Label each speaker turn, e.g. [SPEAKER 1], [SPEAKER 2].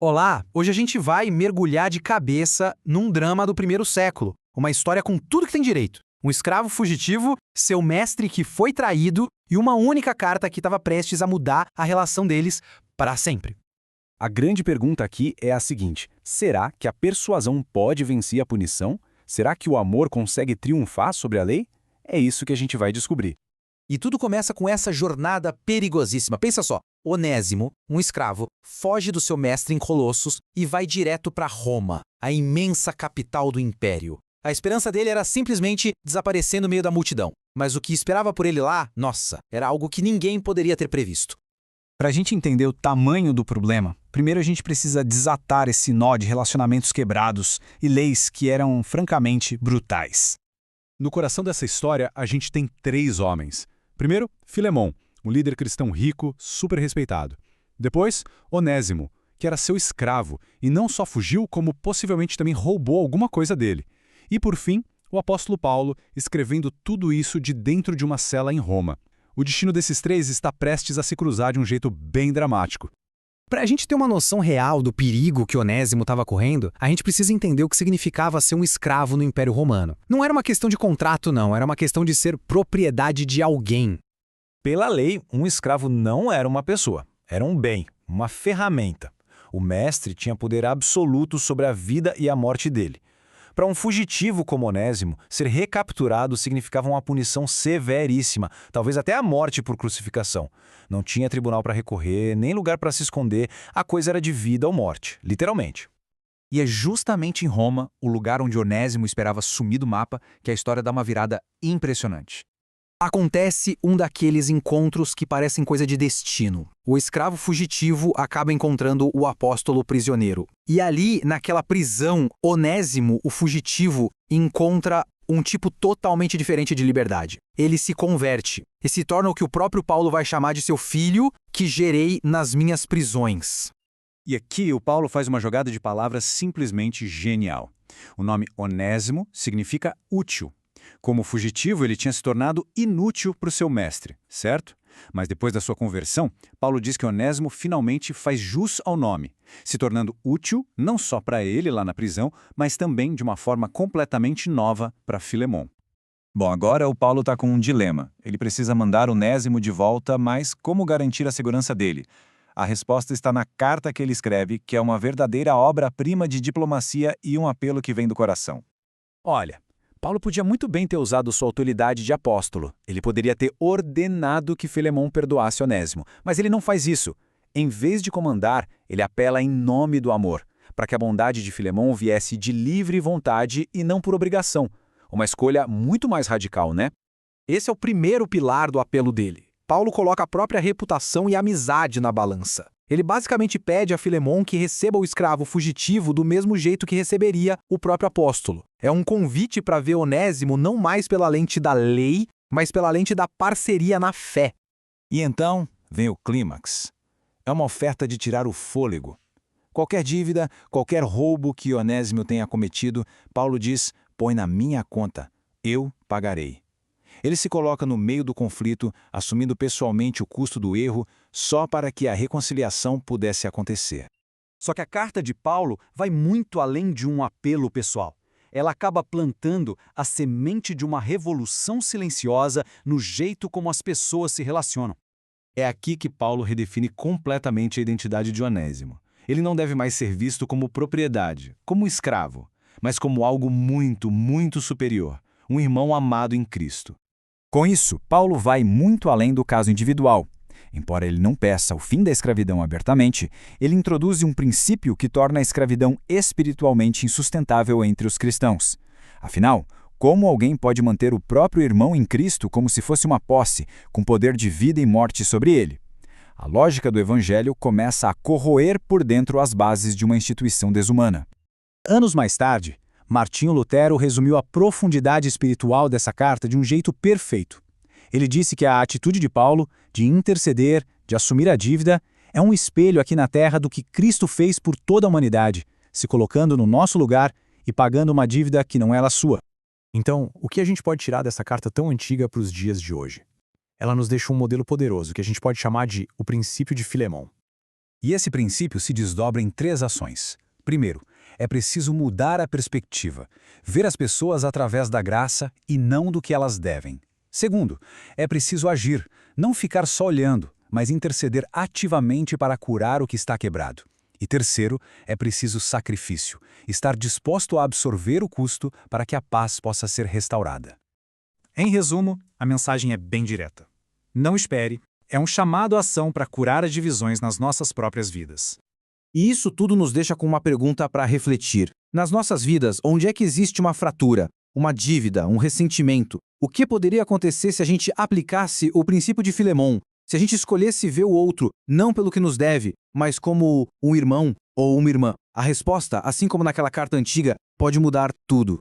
[SPEAKER 1] Olá, hoje a gente vai mergulhar de cabeça num drama do primeiro século, uma história com tudo que tem direito. Um escravo fugitivo, seu mestre que foi traído e uma única carta que estava prestes a mudar a relação deles para sempre.
[SPEAKER 2] A grande pergunta aqui é a seguinte: será que a persuasão pode vencer a punição? Será que o amor consegue triunfar sobre a lei? É isso que a gente vai descobrir.
[SPEAKER 1] E tudo começa com essa jornada perigosíssima. Pensa só, Onésimo, um escravo, foge do seu mestre em Colossos e vai direto para Roma, a imensa capital do império. A esperança dele era simplesmente desaparecer no meio da multidão. Mas o que esperava por ele lá, nossa, era algo que ninguém poderia ter previsto.
[SPEAKER 3] Para a gente entender o tamanho do problema, primeiro a gente precisa desatar esse nó de relacionamentos quebrados e leis que eram francamente brutais.
[SPEAKER 2] No coração dessa história, a gente tem três homens. Primeiro, Filemon, um líder cristão rico, super respeitado. Depois, Onésimo, que era seu escravo e não só fugiu, como possivelmente também roubou alguma coisa dele. E por fim, o apóstolo Paulo, escrevendo tudo isso de dentro de uma cela em Roma. O destino desses três está prestes a se cruzar de um jeito bem dramático.
[SPEAKER 1] Para a gente ter uma noção real do perigo que Onésimo estava correndo, a gente precisa entender o que significava ser um escravo no Império Romano. Não era uma questão de contrato, não, era uma questão de ser propriedade de alguém.
[SPEAKER 4] Pela lei, um escravo não era uma pessoa, era um bem, uma ferramenta. O mestre tinha poder absoluto sobre a vida e a morte dele. Para um fugitivo como Onésimo, ser recapturado significava uma punição severíssima, talvez até a morte por crucificação. Não tinha tribunal para recorrer, nem lugar para se esconder, a coisa era de vida ou morte, literalmente.
[SPEAKER 5] E é justamente em Roma, o lugar onde Onésimo esperava sumir do mapa, que a história dá uma virada impressionante.
[SPEAKER 1] Acontece um daqueles encontros que parecem coisa de destino. O escravo fugitivo acaba encontrando o apóstolo prisioneiro. E ali, naquela prisão, Onésimo, o fugitivo, encontra um tipo totalmente diferente de liberdade. Ele se converte e se torna o que o próprio Paulo vai chamar de seu filho, que gerei nas minhas prisões.
[SPEAKER 2] E aqui o Paulo faz uma jogada de palavras simplesmente genial. O nome Onésimo significa útil. Como fugitivo, ele tinha se tornado inútil para o seu mestre, certo? Mas depois da sua conversão, Paulo diz que Onésimo finalmente faz jus ao nome, se tornando útil não só para ele lá na prisão, mas também de uma forma completamente nova para Filemon.
[SPEAKER 4] Bom, agora o Paulo está com um dilema. Ele precisa mandar Onésimo de volta, mas como garantir a segurança dele? A resposta está na carta que ele escreve, que é uma verdadeira obra-prima de diplomacia e um apelo que vem do coração.
[SPEAKER 2] Olha, Paulo podia muito bem ter usado sua autoridade de apóstolo. Ele poderia ter ordenado que Filemon perdoasse Onésimo, mas ele não faz isso. Em vez de comandar, ele apela em nome do amor, para que a bondade de Filemon viesse de livre vontade e não por obrigação. Uma escolha muito mais radical, né?
[SPEAKER 1] Esse é o primeiro pilar do apelo dele. Paulo coloca a própria reputação e amizade na balança. Ele basicamente pede a Filemon que receba o escravo fugitivo do mesmo jeito que receberia o próprio apóstolo. É um convite para ver Onésimo não mais pela lente da lei, mas pela lente da parceria na fé.
[SPEAKER 4] E então vem o clímax. É uma oferta de tirar o fôlego. Qualquer dívida, qualquer roubo que Onésimo tenha cometido, Paulo diz, põe na minha conta, eu pagarei. Ele se coloca no meio do conflito, assumindo pessoalmente o custo do erro, só para que a reconciliação pudesse acontecer.
[SPEAKER 6] Só que a carta de Paulo vai muito além de um apelo pessoal. Ela acaba plantando a semente de uma revolução silenciosa no jeito como as pessoas se relacionam.
[SPEAKER 2] É aqui que Paulo redefine completamente a identidade de Onésimo. Ele não deve mais ser visto como propriedade, como escravo, mas como algo muito, muito superior, um irmão amado em Cristo.
[SPEAKER 5] Com isso, Paulo vai muito além do caso individual. Embora ele não peça o fim da escravidão abertamente, ele introduz um princípio que torna a escravidão espiritualmente insustentável entre os cristãos. Afinal, como alguém pode manter o próprio irmão em Cristo como se fosse uma posse, com poder de vida e morte sobre ele? A lógica do Evangelho começa a corroer por dentro as bases de uma instituição desumana.
[SPEAKER 3] Anos mais tarde, Martinho Lutero resumiu a profundidade espiritual dessa carta de um jeito perfeito. Ele disse que a atitude de Paulo, de interceder, de assumir a dívida, é um espelho aqui na Terra do que Cristo fez por toda a humanidade, se colocando no nosso lugar e pagando uma dívida que não era sua.
[SPEAKER 1] Então, o que a gente pode tirar dessa carta tão antiga para os dias de hoje? Ela nos deixa um modelo poderoso que a gente pode chamar de o princípio de Filemon.
[SPEAKER 3] E esse princípio se desdobra em 3 ações. Primeiro, é preciso mudar a perspectiva, ver as pessoas através da graça e não do que elas devem. Segundo, é preciso agir, não ficar só olhando, mas interceder ativamente para curar o que está quebrado. E terceiro, é preciso sacrifício, estar disposto a absorver o custo para que a paz possa ser restaurada.
[SPEAKER 6] Em resumo, a mensagem é bem direta. Não espere, é um chamado à ação para curar as divisões nas nossas próprias vidas.
[SPEAKER 1] E isso tudo nos deixa com uma pergunta para refletir. Nas nossas vidas, onde é que existe uma fratura, uma dívida, um ressentimento? O que poderia acontecer se a gente aplicasse o princípio de Filemon? Se a gente escolhesse ver o outro não pelo que nos deve, mas como um irmão ou uma irmã? A resposta, assim como naquela carta antiga, pode mudar tudo.